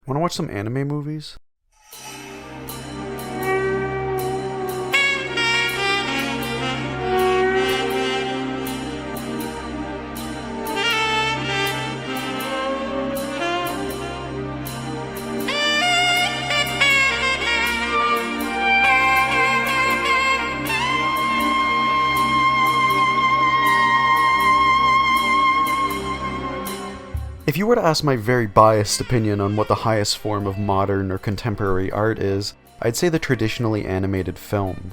Want to watch some anime movies? If you were to ask my very biased opinion on what the highest form of modern or contemporary art is, I'd say the traditionally animated film.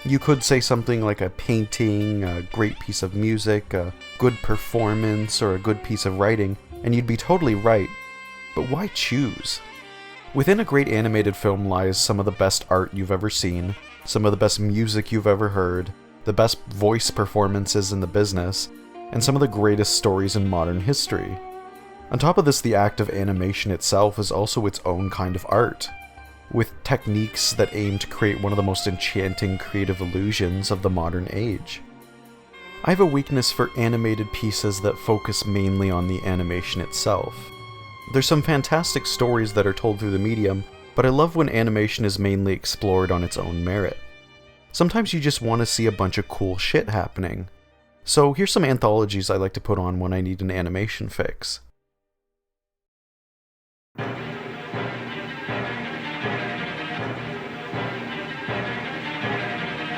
You could say something like a painting, a great piece of music, a good performance, or a good piece of writing, and you'd be totally right. But why choose? Within a great animated film lies some of the best art you've ever seen, some of the best music you've ever heard, the best voice performances in the business, and some of the greatest stories in modern history. On top of this, the act of animation itself is also its own kind of art, with techniques that aim to create one of the most enchanting creative illusions of the modern age. I have a weakness for animated pieces that focus mainly on the animation itself. There's some fantastic stories that are told through the medium, but I love when animation is mainly explored on its own merit. Sometimes you just want to see a bunch of cool shit happening. So here's some anthologies I like to put on when I need an animation fix.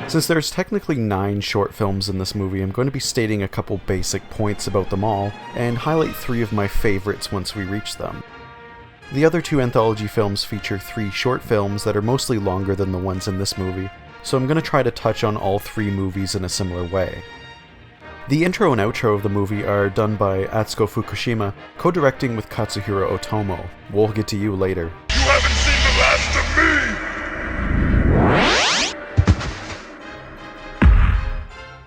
Since there's technically 9 short films in this movie, I'm going to be stating a couple basic points about them all, and highlight 3 of my favorites once we reach them. The other 2 anthology films feature 3 short films that are mostly longer than the ones in this movie, so I'm going to try to touch on all 3 movies in a similar way. The intro and outro of the movie are done by Atsuko Fukushima, co-directing with Katsuhiro Otomo. We'll get to you later. You haven't seen the last of me!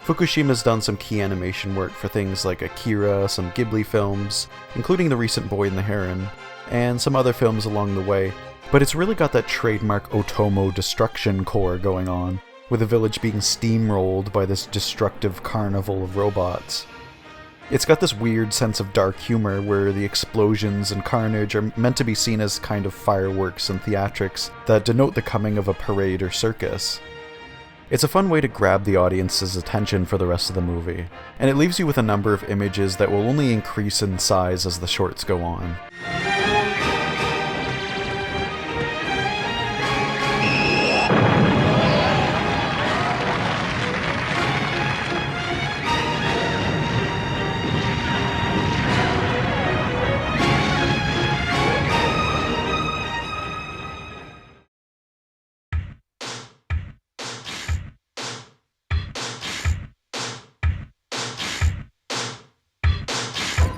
Fukushima's done some key animation work for things like Akira, some Ghibli films, including the recent Boy and the Heron, and some other films along the way, but it's really got that trademark Otomo destruction core going on, with the village being steamrolled by this destructive carnival of robots. It's got this weird sense of dark humor where the explosions and carnage are meant to be seen as kind of fireworks and theatrics that denote the coming of a parade or circus. It's a fun way to grab the audience's attention for the rest of the movie, and it leaves you with a number of images that will only increase in size as the shorts go on.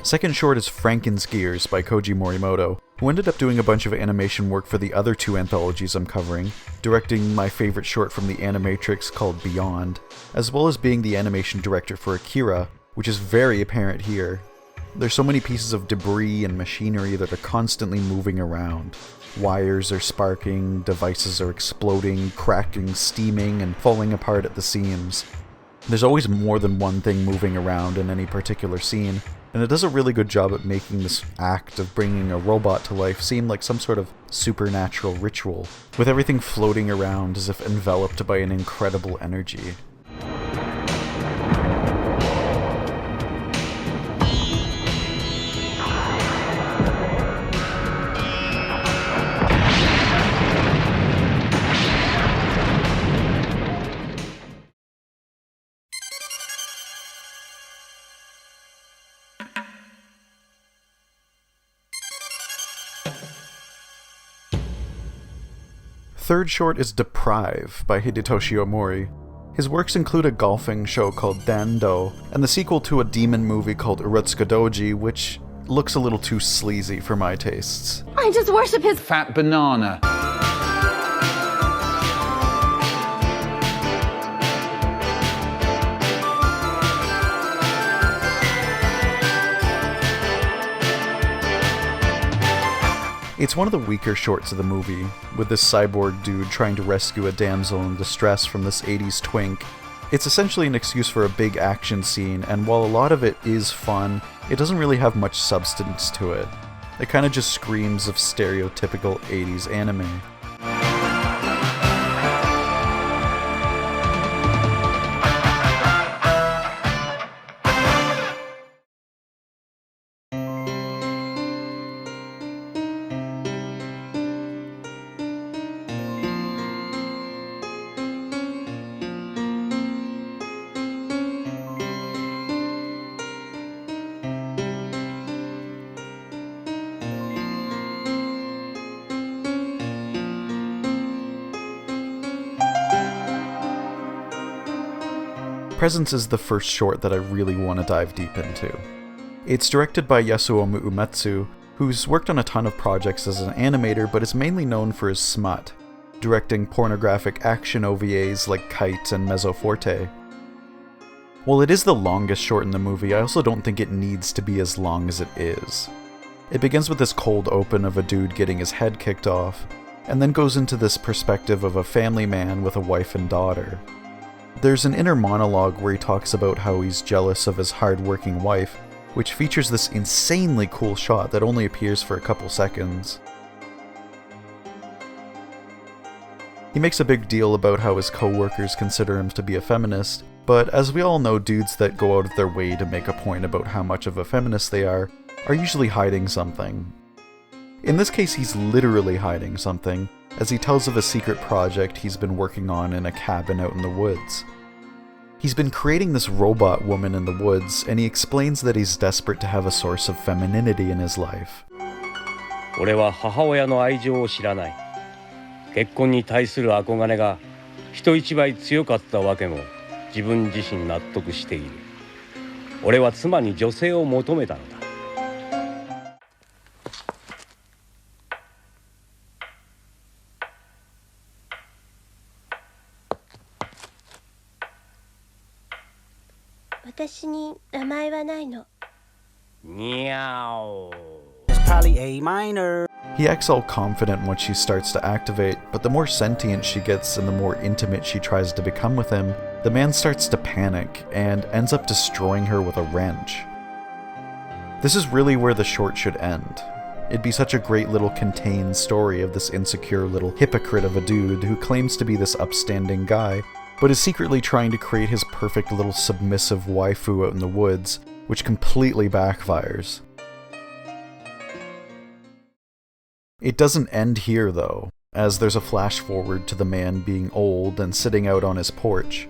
Second short is Frankenskiers by Koji Morimoto, who ended up doing a bunch of animation work for the other 2 anthologies I'm covering, directing my favorite short from the Animatrix called Beyond, as well as being the animation director for Akira, which is very apparent here. There's so many pieces of debris and machinery that are constantly moving around. Wires are sparking, devices are exploding, cracking, steaming, and falling apart at the seams. There's always more than one thing moving around in any particular scene, and it does a really good job at making this act of bringing a robot to life seem like some sort of supernatural ritual, with everything floating around as if enveloped by an incredible energy. Third short is Deprive by Hidetoshi Omori. His works include a golfing show called Dando, and the sequel to a demon movie called Urotsukadoji, which looks a little too sleazy for my tastes. I just worship his fat banana. It's one of the weaker shorts of the movie, with this cyborg dude trying to rescue a damsel in distress from this 80s twink. It's essentially an excuse for a big action scene, and while a lot of it is fun, it doesn't really have much substance to it. It kind of just screams of stereotypical 80s anime. Presence is the first short that I really want to dive deep into. It's directed by Yasuomu Umetsu, who's worked on a ton of projects as an animator but is mainly known for his smut, directing pornographic action OVAs like Kite and Mezzoforte. While it is the longest short in the movie, I also don't think it needs to be as long as it is. It begins with this cold open of a dude getting his head kicked off, and then goes into this perspective of a family man with a wife and daughter. There's an inner monologue where he talks about how he's jealous of his hard-working wife, which features this insanely cool shot that only appears for a couple seconds. He makes a big deal about how his co-workers consider him to be a feminist, but as we all know, dudes that go out of their way to make a point about how much of a feminist they are usually hiding something. In this case, he's literally hiding something, as he tells of a secret project he's been working on in a cabin out in the woods. He's been creating this robot woman in the woods, and he explains that he's desperate to have a source of femininity in his life. 俺は母親の愛情を知らない。結婚に対する憧れが人一倍強かったわけも自分自身納得している。俺は妻に女性を求めたのだ。私に名前はないの。にゃお。Probably A minor. He acts all confident once she starts to activate, but the more sentient she gets and the more intimate she tries to become with him, the man starts to panic and ends up destroying her with a wrench. This is really where the short should end. It'd be such a great little contained story of this insecure little hypocrite of a dude who claims to be this upstanding guy, but is secretly trying to create his perfect little submissive waifu out in the woods, which completely backfires. It doesn't end here though, as there's a flash forward to the man being old and sitting out on his porch.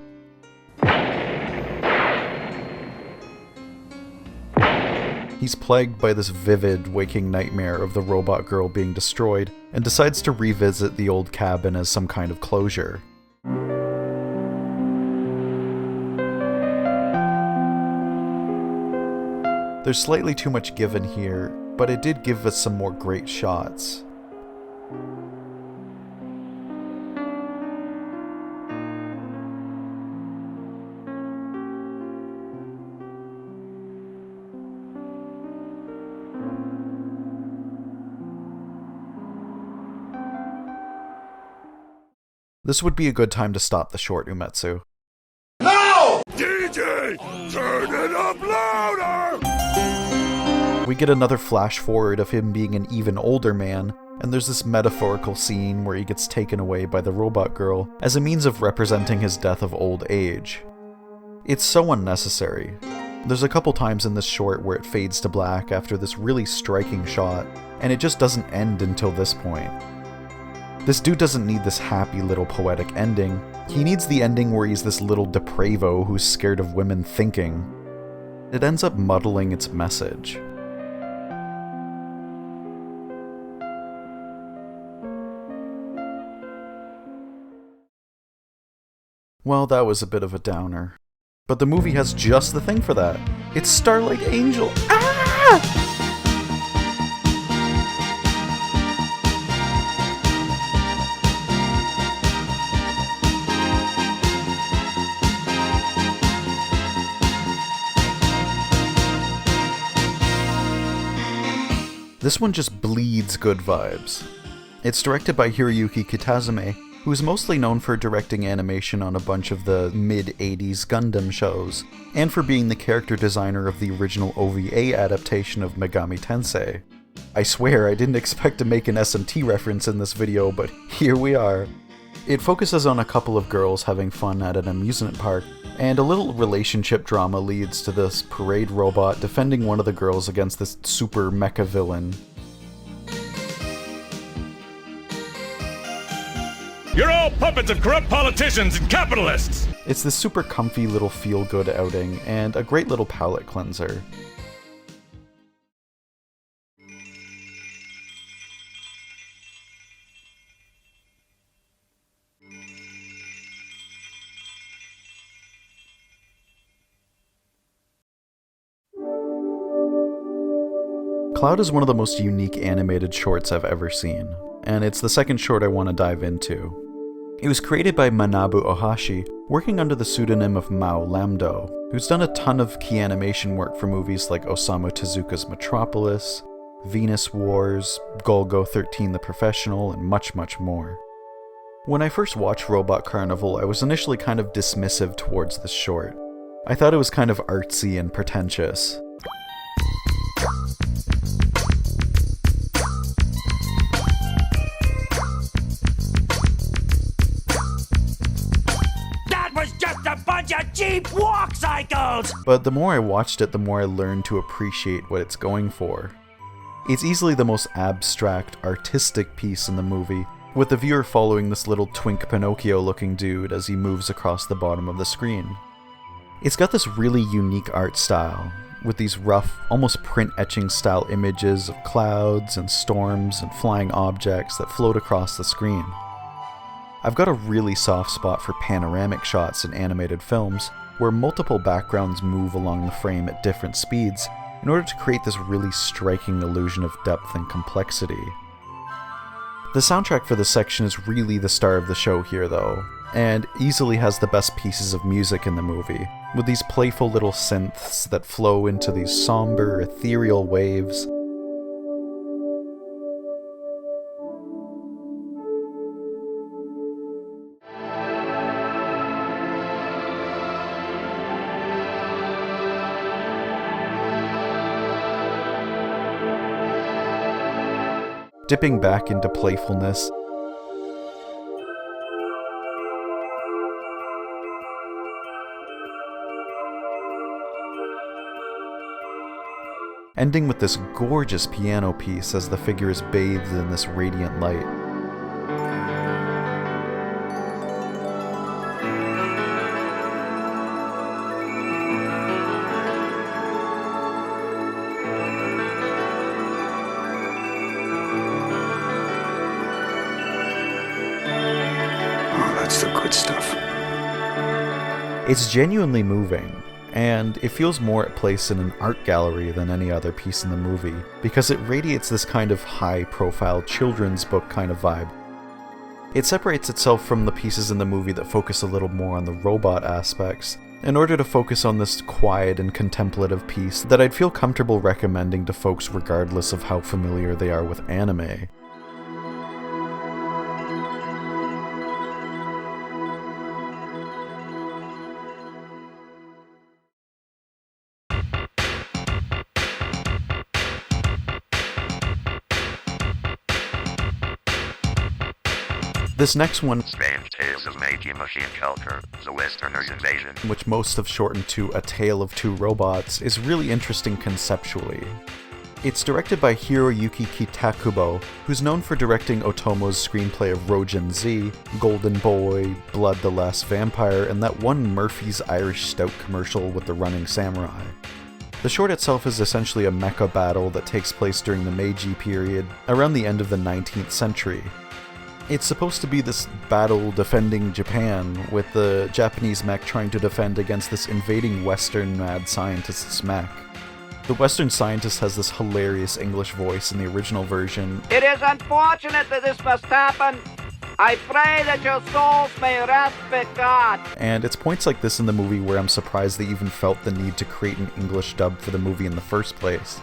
He's plagued by this vivid, waking nightmare of the robot girl being destroyed, and decides to revisit the old cabin as some kind of closure. There's slightly too much given here, but it did give us some more great shots. This would be a good time to stop the short, Umetsu. No! DJ, turn it up louder! We get another flash forward of him being an even older man, and there's this metaphorical scene where he gets taken away by the robot girl as a means of representing his death of old age. It's so unnecessary. There's a couple times in this short where it fades to black after this really striking shot, and it just doesn't end until this point. This dude doesn't need this happy little poetic ending. He needs the ending where he's this little depravo who's scared of women thinking. It ends up muddling its message. Well, that was a bit of a downer. But the movie has just the thing for that. It's Starlight Angel. Ah! This one just bleeds good vibes. It's directed by Hiroyuki Kitazume, who is mostly known for directing animation on a bunch of the mid-80s Gundam shows, and for being the character designer of the original OVA adaptation of Megami Tensei. I swear I didn't expect to make an SMT reference in this video, but here we are. It focuses on a couple of girls having fun at an amusement park, and a little relationship drama leads to this parade robot defending one of the girls against this super mecha villain. You're all puppets of corrupt politicians and capitalists! It's this super comfy little feel-good outing, and a great little palate cleanser. Cloud is one of the most unique animated shorts I've ever seen, and it's the second short I want to dive into. It was created by Manabu Ohashi, working under the pseudonym of Mao Lambdo, who's done a ton of key animation work for movies like Osamu Tezuka's Metropolis, Venus Wars, Golgo 13 the Professional, and much, much more. When I first watched Robot Carnival, I was initially kind of dismissive towards this short. I thought it was kind of artsy and pretentious. Cheap walk cycles! But the more I watched it, the more I learned to appreciate what it's going for. It's easily the most abstract, artistic piece in the movie, with the viewer following this little twink Pinocchio-looking dude as he moves across the bottom of the screen. It's got this really unique art style, with these rough, almost print-etching style images of clouds and storms and flying objects that float across the screen. I've got a really soft spot for panoramic shots in animated films, where multiple backgrounds move along the frame at different speeds in order to create this really striking illusion of depth and complexity. The soundtrack for this section is really the star of the show here though, and easily has the best pieces of music in the movie, with these playful little synths that flow into these somber, ethereal waves. Dipping back into playfulness, ending with this gorgeous piano piece as the figure is bathed in this radiant light. That's the good stuff. It's genuinely moving, and it feels more at place in an art gallery than any other piece in the movie, because it radiates this kind of high-profile children's book kind of vibe. It separates itself from the pieces in the movie that focus a little more on the robot aspects, in order to focus on this quiet and contemplative piece that I'd feel comfortable recommending to folks regardless of how familiar they are with anime. This next one, Strange Tales of Meiji Machine Culture, The Westerner's Invasion, which most have shortened to A Tale of Two Robots, is really interesting conceptually. It's directed by Hiroyuki Kitakubo, who's known for directing Otomo's screenplay of Rojin Z, Golden Boy, Blood the Last Vampire, and that one Murphy's Irish Stout commercial with the running samurai. The short itself is essentially a mecha battle that takes place during the Meiji period, around the end of the 19th century. It's supposed to be this battle defending Japan, with the Japanese mech trying to defend against this invading Western mad scientist's mech. The Western scientist has this hilarious English voice in the original version. It is unfortunate that this must happen. I pray that your souls may rest with God. And it's points like this in the movie where I'm surprised they even felt the need to create an English dub for the movie in the first place.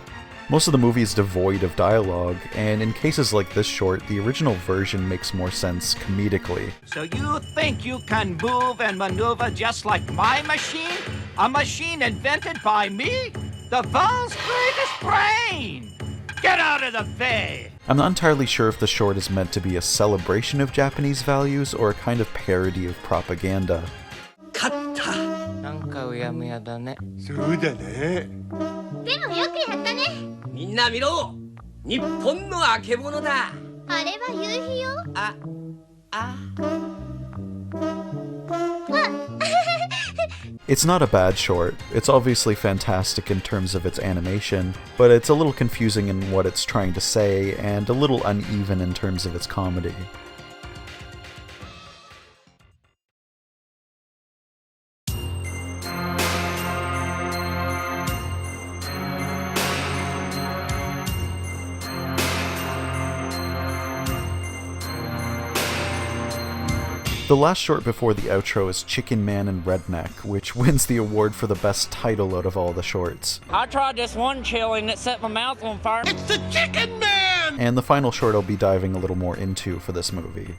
Most of the movie is devoid of dialogue, and in cases like this short, the original version makes more sense comedically. So you think you can move and maneuver just like my machine? A machine invented by me? The world's greatest brain! Get out of the bay! I'm not entirely sure if the short is meant to be a celebration of Japanese values or a kind of parody of propaganda. 勝ったなんかうやむやだね。そうだね。でもよくやったね。みんな見ろ、日本のあけぼのだ。あれは夕日よ。あ It's not a bad short. It's obviously fantastic in terms of its animation, but it's a little confusing in what it's trying to say and a little uneven in terms of its comedy. The last short before the outro is Chicken Man and Redneck, which wins the award for the best title out of all the shorts. I tried this one chili and it set my mouth on fire. It's the Chicken Man! And the final short I'll be diving a little more into for this movie.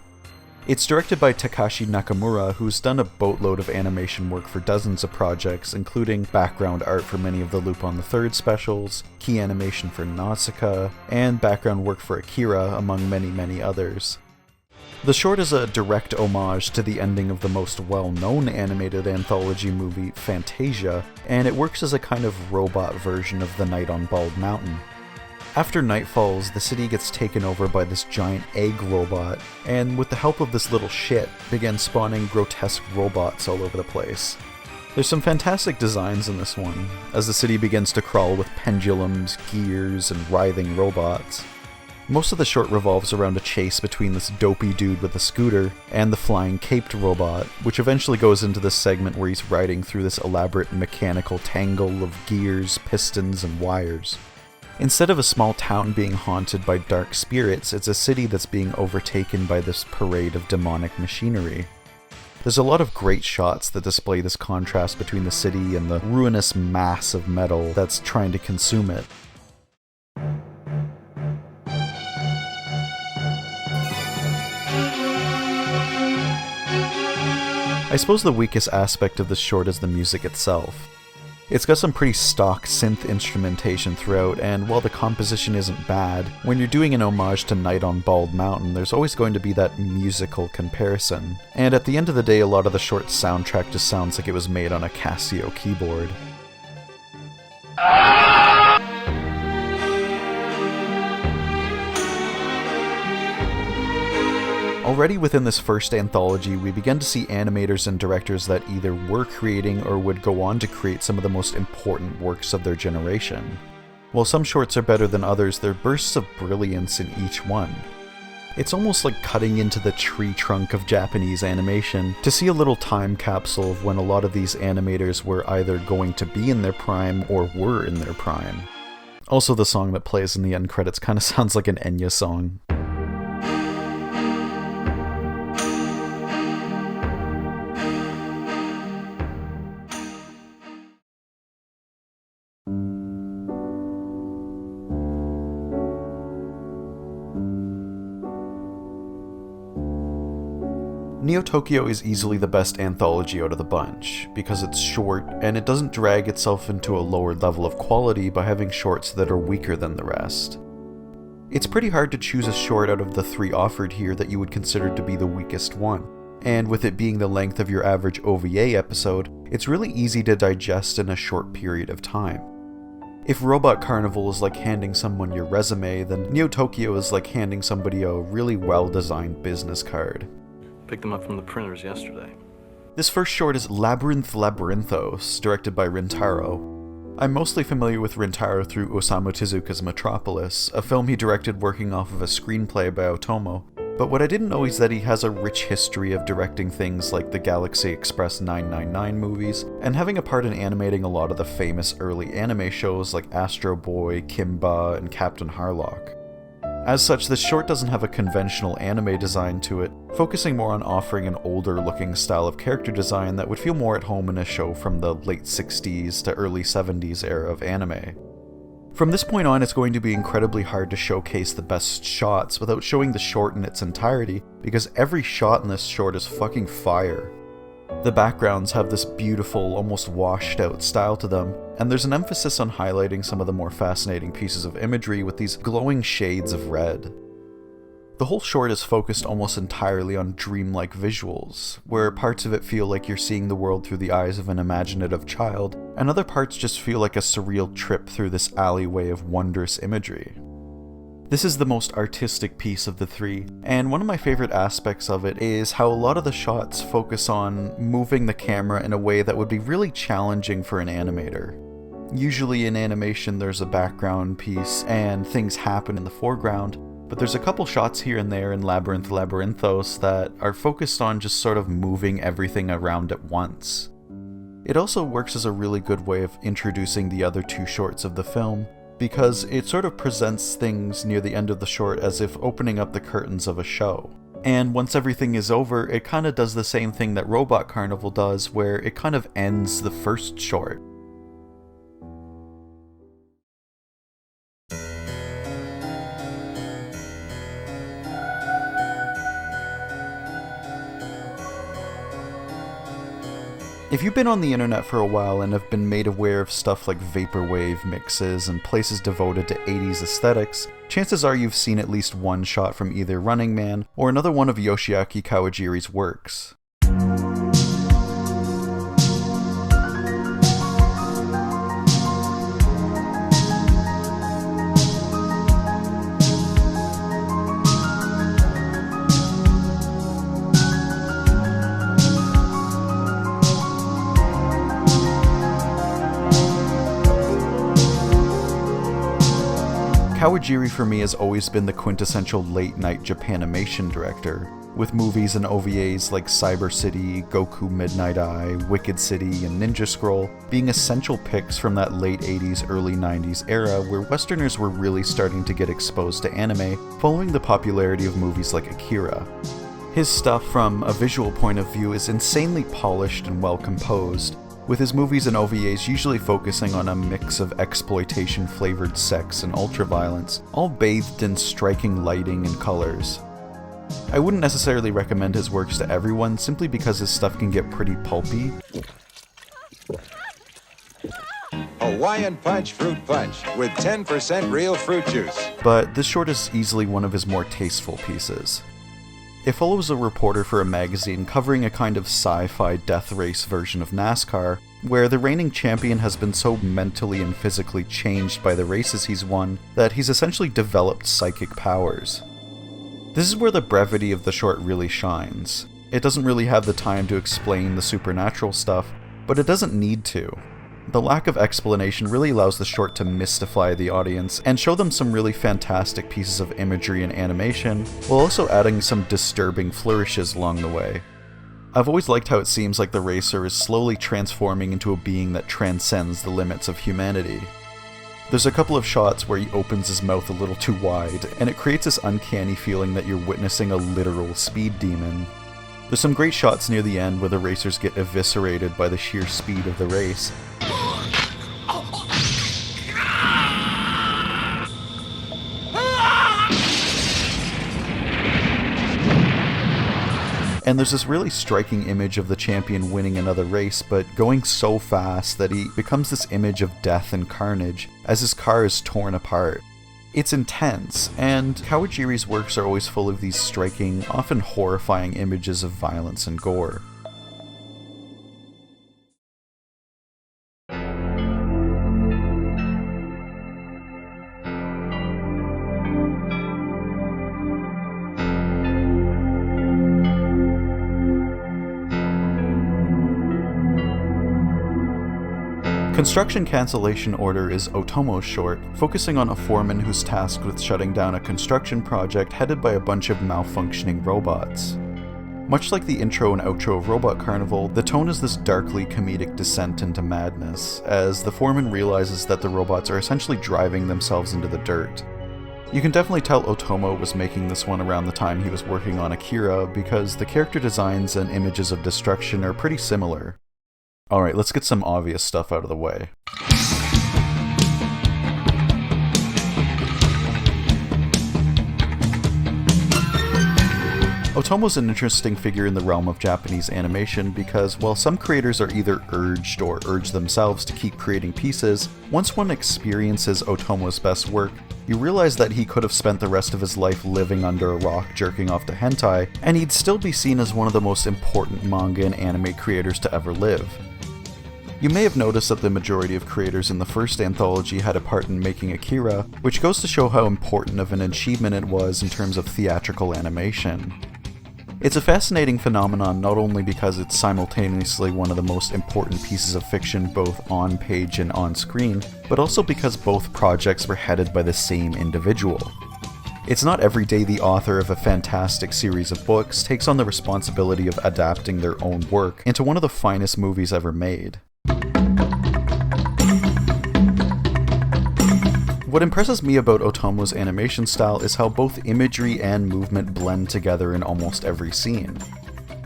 It's directed by Takashi Nakamura, who's done a boatload of animation work for dozens of projects, including background art for many of the Loop on the Third specials, key animation for Nausicaa, and background work for Akira, among many, many others. The short is a direct homage to the ending of the most well-known animated anthology movie, Fantasia, and it works as a kind of robot version of The Night on Bald Mountain. After night falls, the city gets taken over by this giant egg robot, and with the help of this little shit, begins spawning grotesque robots all over the place. There's some fantastic designs in this one, as the city begins to crawl with pendulums, gears, and writhing robots. Most of the short revolves around a chase between this dopey dude with a scooter and the flying caped robot, which eventually goes into this segment where he's riding through this elaborate mechanical tangle of gears, pistons, and wires. Instead of a small town being haunted by dark spirits, it's a city that's being overtaken by this parade of demonic machinery. There's a lot of great shots that display this contrast between the city and the ruinous mass of metal that's trying to consume it. I suppose the weakest aspect of this short is the music itself. It's got some pretty stock synth instrumentation throughout, and while the composition isn't bad, when you're doing an homage to Night on Bald Mountain, there's always going to be that musical comparison. And at the end of the day, a lot of the short's soundtrack just sounds like it was made on a Casio keyboard. Already within this first anthology, we begin to see animators and directors that either were creating or would go on to create some of the most important works of their generation. While some shorts are better than others, there are bursts of brilliance in each one. It's almost like cutting into the tree trunk of Japanese animation to see a little time capsule of when a lot of these animators were either going to be in their prime or were in their prime. Also, the song that plays in the end credits kind of sounds like an Enya song. Neo Tokyo is easily the best anthology out of the bunch, because it's short, and it doesn't drag itself into a lower level of quality by having shorts that are weaker than the rest. It's pretty hard to choose a short out of the three offered here that you would consider to be the weakest one, and with it being the length of your average OVA episode, it's really easy to digest in a short period of time. If Robot Carnival is like handing someone your resume, then Neo Tokyo is like handing somebody a really well-designed business card. Picked them up from the printers yesterday. This first short is Labyrinth Labyrinthos, directed by Rintaro. I'm mostly familiar with Rintaro through Osamu Tezuka's Metropolis, a film he directed working off of a screenplay by Otomo, but what I didn't know is that he has a rich history of directing things like the Galaxy Express 999 movies, and having a part in animating a lot of the famous early anime shows like Astro Boy, Kimba, and Captain Harlock. As such, this short doesn't have a conventional anime design to it, focusing more on offering an older-looking style of character design that would feel more at home in a show from the late 60s to early 70s era of anime. From this point on, it's going to be incredibly hard to showcase the best shots without showing the short in its entirety, because every shot in this short is fucking fire. The backgrounds have this beautiful, almost washed out style to them, and there's an emphasis on highlighting some of the more fascinating pieces of imagery with these glowing shades of red. The whole short is focused almost entirely on dreamlike visuals, where parts of it feel like you're seeing the world through the eyes of an imaginative child, and other parts just feel like a surreal trip through this alleyway of wondrous imagery. This is the most artistic piece of the three, and one of my favorite aspects of it is how a lot of the shots focus on moving the camera in a way that would be really challenging for an animator. Usually in animation there's a background piece and things happen in the foreground, but there's a couple shots here and there in Labyrinth Labyrinthos that are focused on just sort of moving everything around at once. It also works as a really good way of introducing the other two shorts of the film, because it sort of presents things near the end of the short as if opening up the curtains of a show. And once everything is over, it kind of does the same thing that Robot Carnival does, where it kind of ends the first short. If you've been on the internet for a while and have been made aware of stuff like vaporwave mixes and places devoted to 80s aesthetics, chances are you've seen at least one shot from either Running Man or another one of Yoshiaki Kawajiri's works. Kawajiri for me has always been the quintessential late-night Japanimation director, with movies and OVAs like Cyber City, Goku Midnight Eye, Wicked City, and Ninja Scroll being essential picks from that late 80s, early 90s era where Westerners were really starting to get exposed to anime following the popularity of movies like Akira. His stuff from a visual point of view is insanely polished and well composed, with his movies and OVAs usually focusing on a mix of exploitation-flavored sex and ultraviolence, all bathed in striking lighting and colors. I wouldn't necessarily recommend his works to everyone simply because his stuff can get pretty pulpy. Hawaiian Punch Fruit Punch with 10% real fruit juice. But this short is easily one of his more tasteful pieces. It follows a reporter for a magazine covering a kind of sci-fi death race version of NASCAR, where the reigning champion has been so mentally and physically changed by the races he's won that he's essentially developed psychic powers. This is where the brevity of the short really shines. It doesn't really have the time to explain the supernatural stuff, but it doesn't need to. The lack of explanation really allows the short to mystify the audience and show them some really fantastic pieces of imagery and animation, while also adding some disturbing flourishes along the way. I've always liked how it seems like the racer is slowly transforming into a being that transcends the limits of humanity. There's a couple of shots where he opens his mouth a little too wide, and it creates this uncanny feeling that you're witnessing a literal speed demon. There's some great shots near the end where the racers get eviscerated by the sheer speed of the race. And there's this really striking image of the champion winning another race, but going so fast that he becomes this image of death and carnage as his car is torn apart. It's intense, and Kawajiri's works are always full of these striking, often horrifying images of violence and gore. Construction Cancellation Order is Otomo's short, focusing on a foreman who's tasked with shutting down a construction project headed by a bunch of malfunctioning robots. Much like the intro and outro of Robot Carnival, the tone is this darkly comedic descent into madness, as the foreman realizes that the robots are essentially driving themselves into the dirt. You can definitely tell Otomo was making this one around the time he was working on Akira, because the character designs and images of destruction are pretty similar. Alright, let's get some obvious stuff out of the way. Otomo's an interesting figure in the realm of Japanese animation because while some creators are either urged or urge themselves to keep creating pieces, once one experiences Otomo's best work, you realize that he could have spent the rest of his life living under a rock jerking off to hentai, and he'd still be seen as one of the most important manga and anime creators to ever live. You may have noticed that the majority of creators in the first anthology had a part in making Akira, which goes to show how important of an achievement it was in terms of theatrical animation. It's a fascinating phenomenon not only because it's simultaneously one of the most important pieces of fiction both on page and on screen, but also because both projects were headed by the same individual. It's not every day the author of a fantastic series of books takes on the responsibility of adapting their own work into one of the finest movies ever made. What impresses me about Otomo's animation style is how both imagery and movement blend together in almost every scene.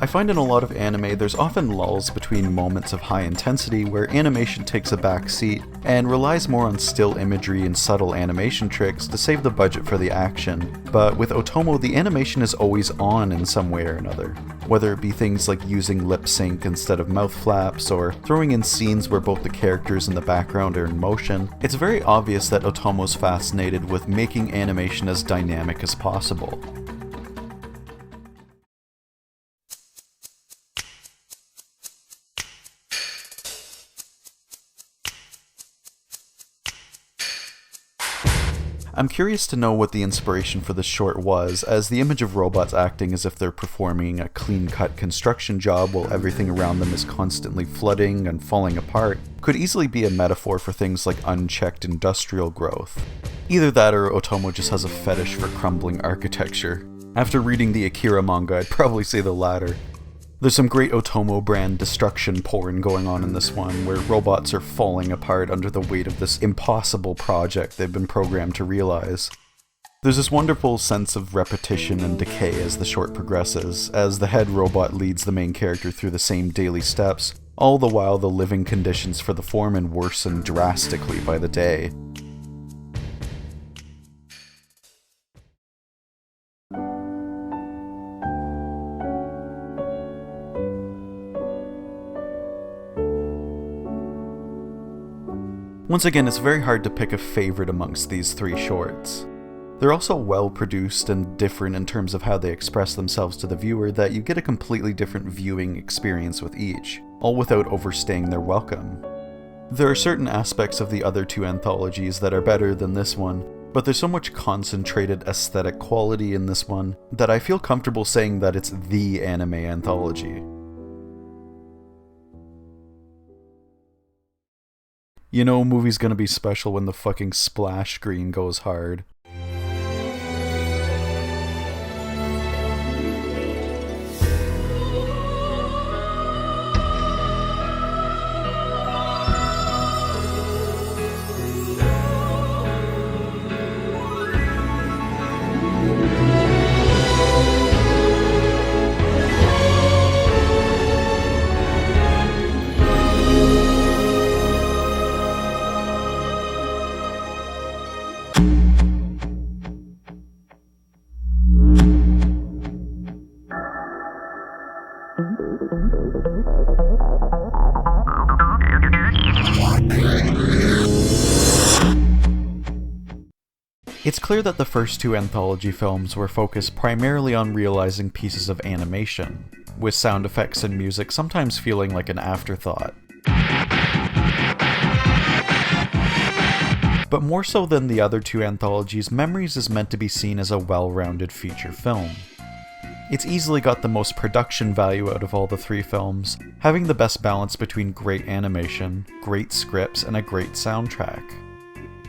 I find in a lot of anime there's often lulls between moments of high intensity where animation takes a back seat and relies more on still imagery and subtle animation tricks to save the budget for the action, but with Otomo the animation is always on in some way or another. Whether it be things like using lip sync instead of mouth flaps, or throwing in scenes where both the characters in the background are in motion, it's very obvious that Otomo's fascinated with making animation as dynamic as possible. I'm curious to know what the inspiration for this short was, as the image of robots acting as if they're performing a clean-cut construction job while everything around them is constantly flooding and falling apart could easily be a metaphor for things like unchecked industrial growth. Either that or Otomo just has a fetish for crumbling architecture. After reading the Akira manga, I'd probably say the latter. There's some great Otomo brand destruction porn going on in this one, where robots are falling apart under the weight of this impossible project they've been programmed to realize. There's this wonderful sense of repetition and decay as the short progresses, as the head robot leads the main character through the same daily steps, all the while the living conditions for the foreman worsen drastically by the day. Once again, it's very hard to pick a favorite amongst these three shorts. They're also well produced and different in terms of how they express themselves to the viewer that you get a completely different viewing experience with each, all without overstaying their welcome. There are certain aspects of the other two anthologies that are better than this one, but there's so much concentrated aesthetic quality in this one that I feel comfortable saying that it's the anime anthology. You know a movie's gonna be special when the fucking splash screen goes hard. It's clear that the first two anthology films were focused primarily on realizing pieces of animation, with sound effects and music sometimes feeling like an afterthought. But more so than the other two anthologies, Memories is meant to be seen as a well-rounded feature film. It's easily got the most production value out of all the three films, having the best balance between great animation, great scripts, and a great soundtrack.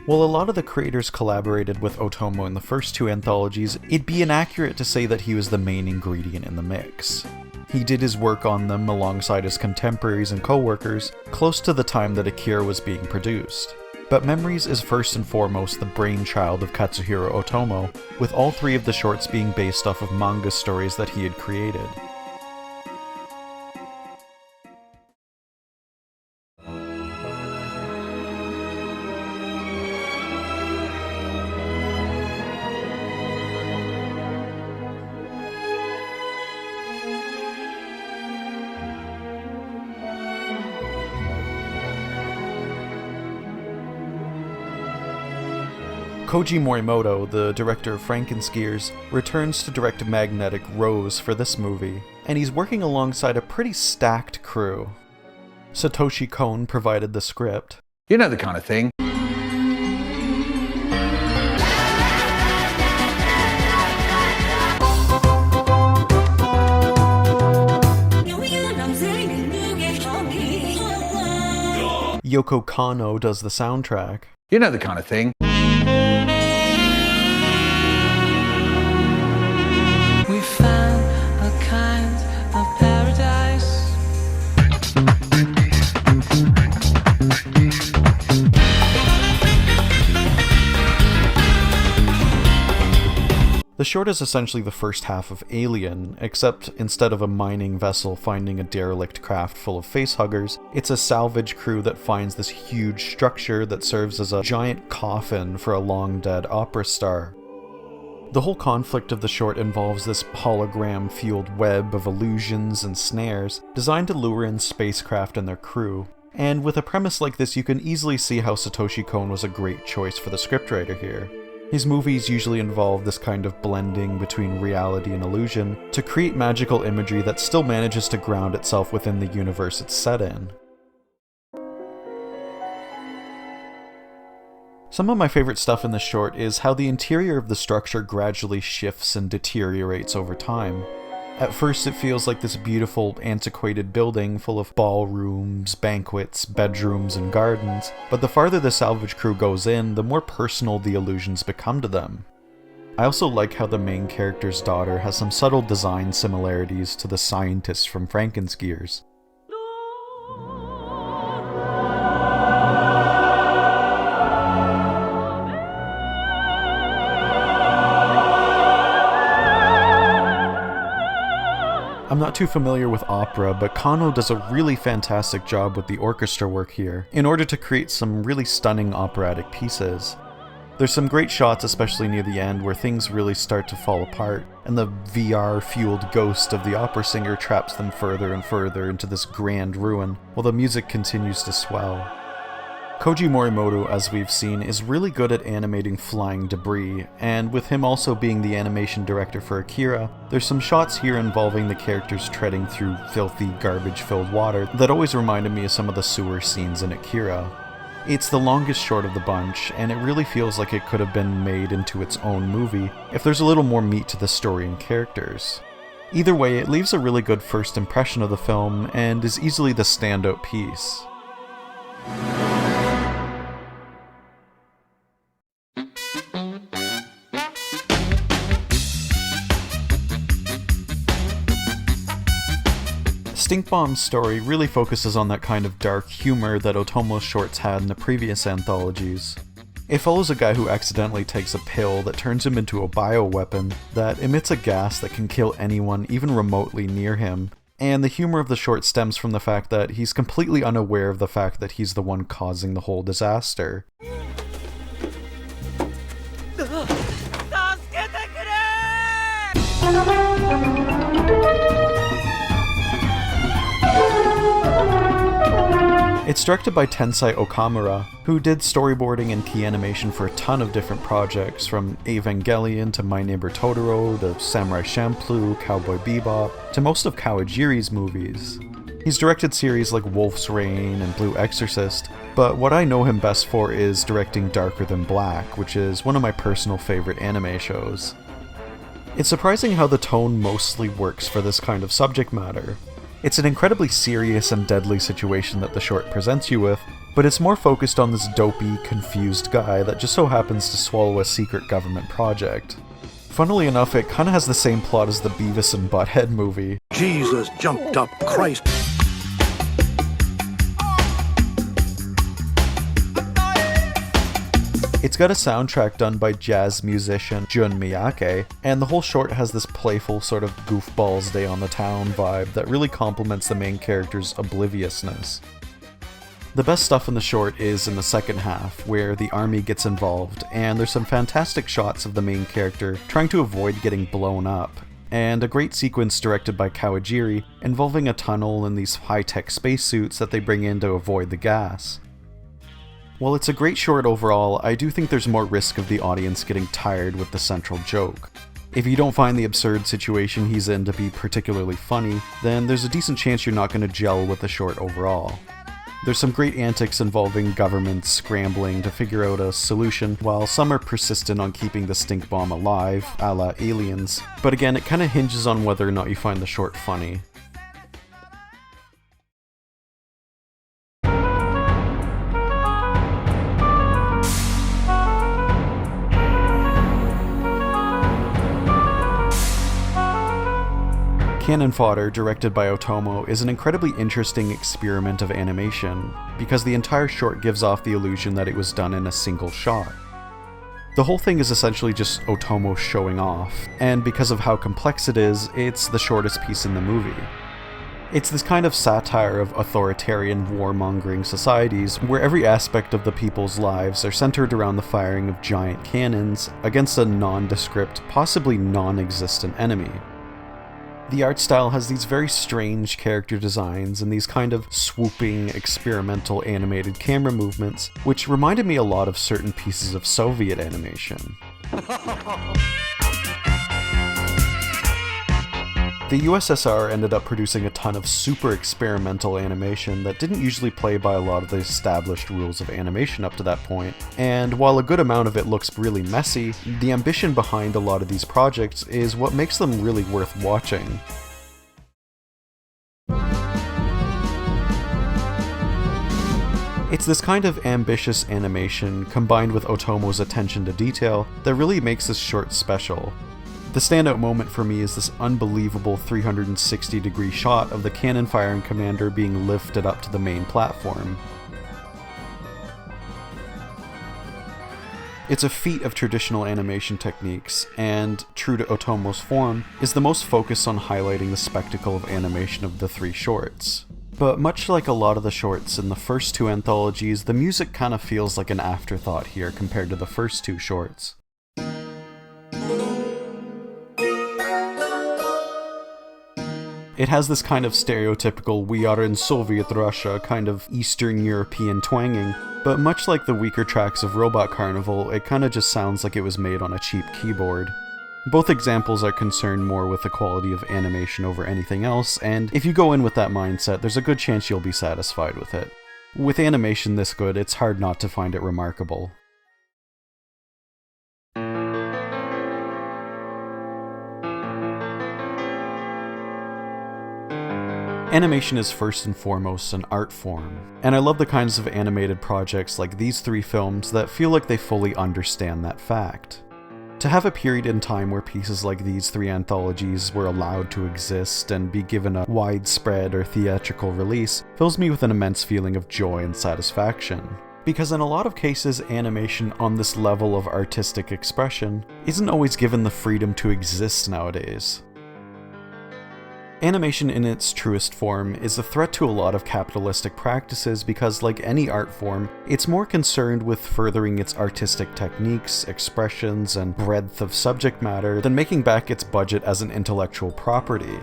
While a lot of the creators collaborated with Otomo in the first two anthologies, it'd be inaccurate to say that he was the main ingredient in the mix. He did his work on them alongside his contemporaries and co-workers, close to the time that Akira was being produced. But Memories is first and foremost the brainchild of Katsuhiro Otomo, with all three of the shorts being based off of manga stories that he had created. Koji Morimoto, the director of Frankenskiers, returns to direct Magnetic Rose for this movie, and he's working alongside a pretty stacked crew. Satoshi Kon provided the script. You know the kind of thing. Yoko Kanno does the soundtrack. You know the kind of thing. We found a kind of paradise. The short is essentially the first half of Alien, except instead of a mining vessel finding a derelict craft full of facehuggers, it's a salvage crew that finds this huge structure that serves as a giant coffin for a long-dead opera star. The whole conflict of the short involves this hologram-fueled web of illusions and snares designed to lure in spacecraft and their crew. And with a premise like this, you can easily see how Satoshi Kon was a great choice for the scriptwriter here. His movies usually involve this kind of blending between reality and illusion to create magical imagery that still manages to ground itself within the universe it's set in. Some of my favorite stuff in the short is how the interior of the structure gradually shifts and deteriorates over time. At first it feels like this beautiful, antiquated building full of ballrooms, banquets, bedrooms, and gardens, but the farther the salvage crew goes in, the more personal the illusions become to them. I also like how the main character's daughter has some subtle design similarities to the scientists from Frankenskiers. I'm not too familiar with opera, but Kanno does a really fantastic job with the orchestra work here, in order to create some really stunning operatic pieces. There's some great shots, especially near the end, where things really start to fall apart, and the VR-fueled ghost of the opera singer traps them further and further into this grand ruin, while the music continues to swell. Koji Morimoto, as we've seen, is really good at animating flying debris, and with him also being the animation director for Akira, there's some shots here involving the characters treading through filthy, garbage-filled water that always reminded me of some of the sewer scenes in Akira. It's the longest short of the bunch, and it really feels like it could have been made into its own movie if there's a little more meat to the story and characters. Either way, it leaves a really good first impression of the film, and is easily the standout piece. Stink Bomb's story really focuses on that kind of dark humor that Otomo's shorts had in the previous anthologies. It follows a guy who accidentally takes a pill that turns him into a bioweapon that emits a gas that can kill anyone even remotely near him, and the humor of the short stems from the fact that he's completely unaware of the fact that he's the one causing the whole disaster. It's directed by Tensai Okamura, who did storyboarding and key animation for a ton of different projects, from Evangelion to My Neighbor Totoro to Samurai Champloo, Cowboy Bebop, to most of Kawajiri's movies. He's directed series like Wolf's Rain and Blue Exorcist, but what I know him best for is directing Darker Than Black, which is one of my personal favorite anime shows. It's surprising how the tone mostly works for this kind of subject matter. It's an incredibly serious and deadly situation that the short presents you with, but it's more focused on this dopey, confused guy that just so happens to swallow a secret government project. Funnily enough, it kinda has the same plot as the Beavis and Butthead movie. Jesus jumped up Christ. It's got a soundtrack done by jazz musician Jun Miyake, and the whole short has this playful sort of goofballs day on the town vibe that really complements the main character's obliviousness. The best stuff in the short is in the second half, where the army gets involved, and there's some fantastic shots of the main character trying to avoid getting blown up, and a great sequence directed by Kawajiri involving a tunnel and these high-tech spacesuits that they bring in to avoid the gas. While it's a great short overall, I do think there's more risk of the audience getting tired with the central joke. If you don't find the absurd situation he's in to be particularly funny, then there's a decent chance you're not going to gel with the short overall. There's some great antics involving governments scrambling to figure out a solution, while some are persistent on keeping the stink bomb alive, a la Aliens, but again, it kinda hinges on whether or not you find the short funny. Cannon Fodder, directed by Otomo, is an incredibly interesting experiment of animation, because the entire short gives off the illusion that it was done in a single shot. The whole thing is essentially just Otomo showing off, and because of how complex it is, it's the shortest piece in the movie. It's this kind of satire of authoritarian warmongering societies, where every aspect of the people's lives are centered around the firing of giant cannons against a nondescript, possibly non-existent enemy. The art style has these very strange character designs and these kind of swooping, experimental animated camera movements, which reminded me a lot of certain pieces of Soviet animation. The USSR ended up producing a ton of super experimental animation that didn't usually play by a lot of the established rules of animation up to that point, and while a good amount of it looks really messy, the ambition behind a lot of these projects is what makes them really worth watching. It's this kind of ambitious animation combined with Otomo's attention to detail that really makes this short special. The standout moment for me is this unbelievable 360-degree shot of the cannon firing commander being lifted up to the main platform. It's a feat of traditional animation techniques, and, true to Otomo's form, is the most focused on highlighting the spectacle of animation of the three shorts. But much like a lot of the shorts in the first two anthologies, the music kinda feels like an afterthought here compared to the first two shorts. It has this kind of stereotypical "we are in Soviet Russia" kind of Eastern European twanging, but much like the weaker tracks of Robot Carnival, it kinda just sounds like it was made on a cheap keyboard. Both examples are concerned more with the quality of animation over anything else, and if you go in with that mindset, there's a good chance you'll be satisfied with it. With animation this good, it's hard not to find it remarkable. Animation is first and foremost an art form, and I love the kinds of animated projects like these three films that feel like they fully understand that fact. To have a period in time where pieces like these three anthologies were allowed to exist and be given a widespread or theatrical release fills me with an immense feeling of joy and satisfaction. Because in a lot of cases, animation on this level of artistic expression isn't always given the freedom to exist nowadays. Animation in its truest form is a threat to a lot of capitalistic practices because, like any art form, it's more concerned with furthering its artistic techniques, expressions, and breadth of subject matter than making back its budget as an intellectual property.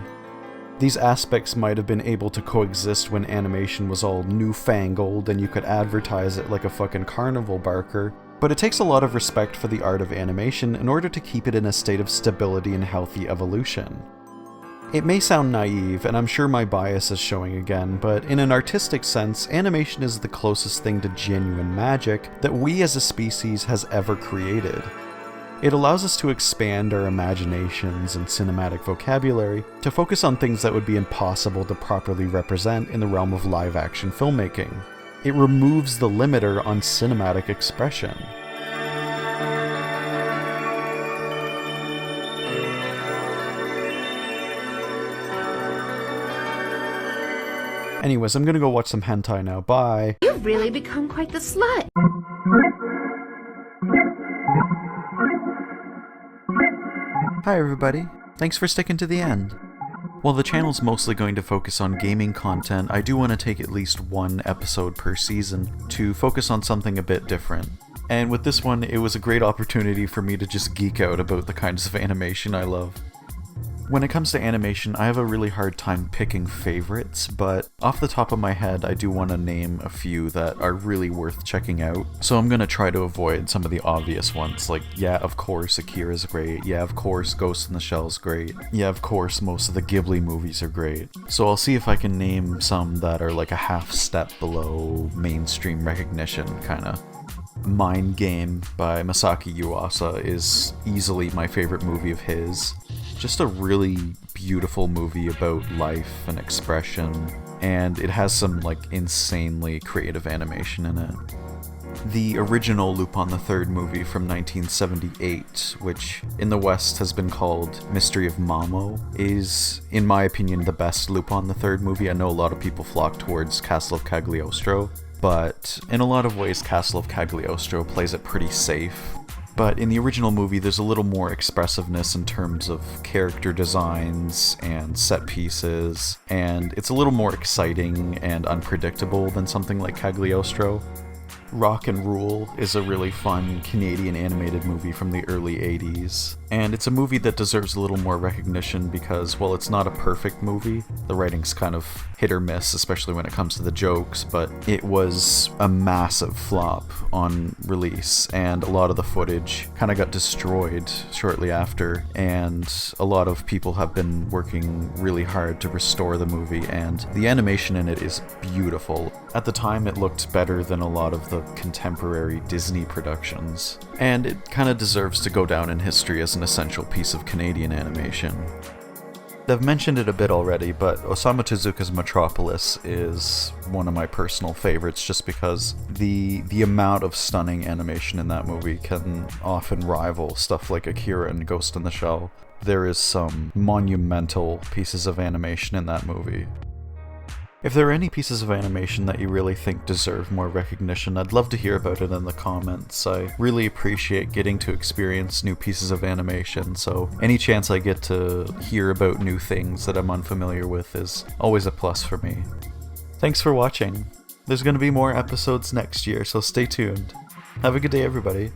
These aspects might have been able to coexist when animation was all newfangled and you could advertise it like a fucking carnival barker, but it takes a lot of respect for the art of animation in order to keep it in a state of stability and healthy evolution. It may sound naive, and I'm sure my bias is showing again, but in an artistic sense, animation is the closest thing to genuine magic that we as a species has ever created. It allows us to expand our imaginations and cinematic vocabulary to focus on things that would be impossible to properly represent in the realm of live-action filmmaking. It removes the limiter on cinematic expression. Anyways, I'm gonna go watch some hentai now. Bye! You've really become quite the slut. Hi everybody, thanks for sticking to the end. While the channel's mostly going to focus on gaming content, I do want to take at least one episode per season to focus on something a bit different. And with this one, it was a great opportunity for me to just geek out about the kinds of animation I love. When it comes to animation, I have a really hard time picking favorites, but off the top of my head, I do want to name a few that are really worth checking out. So I'm going to try to avoid some of the obvious ones, like, yeah, of course, Akira's great. Yeah, of course, Ghost in the Shell's great. Yeah, of course, most of the Ghibli movies are great. So I'll see if I can name some that are like a half step below mainstream recognition, kinda. Mind Game by Masaki Yuasa is easily my favorite movie of his. Just a really beautiful movie about life and expression, and it has some like insanely creative animation in it. The original Lupin III movie from 1978, which in the West has been called Mystery of Mamo, is, in my opinion, the best Lupin III movie. I know a lot of people flock towards Castle of Cagliostro, but in a lot of ways Castle of Cagliostro plays it pretty safe. But in the original movie, there's a little more expressiveness in terms of character designs and set pieces, and it's a little more exciting and unpredictable than something like Cagliostro. Rock and Rule is a really fun Canadian animated movie from the early 80s, and it's a movie that deserves a little more recognition because, while it's not a perfect movie, the writing's kind of hit or miss, especially when it comes to the jokes, but it was a massive flop on release, and a lot of the footage kind of got destroyed shortly after, and a lot of people have been working really hard to restore the movie, and the animation in it is beautiful. At the time, it looked better than a lot of the contemporary Disney productions, and it kind of deserves to go down in history as an essential piece of Canadian animation. I've mentioned it a bit already, but Osamu Tezuka's Metropolis is one of my personal favorites just because the amount of stunning animation in that movie can often rival stuff like Akira and Ghost in the Shell. There is some monumental pieces of animation in that movie. If there are any pieces of animation that you really think deserve more recognition, I'd love to hear about it in the comments. I really appreciate getting to experience new pieces of animation, so any chance I get to hear about new things that I'm unfamiliar with is always a plus for me. Thanks for watching. There's going to be more episodes next year, so stay tuned. Have a good day, everybody.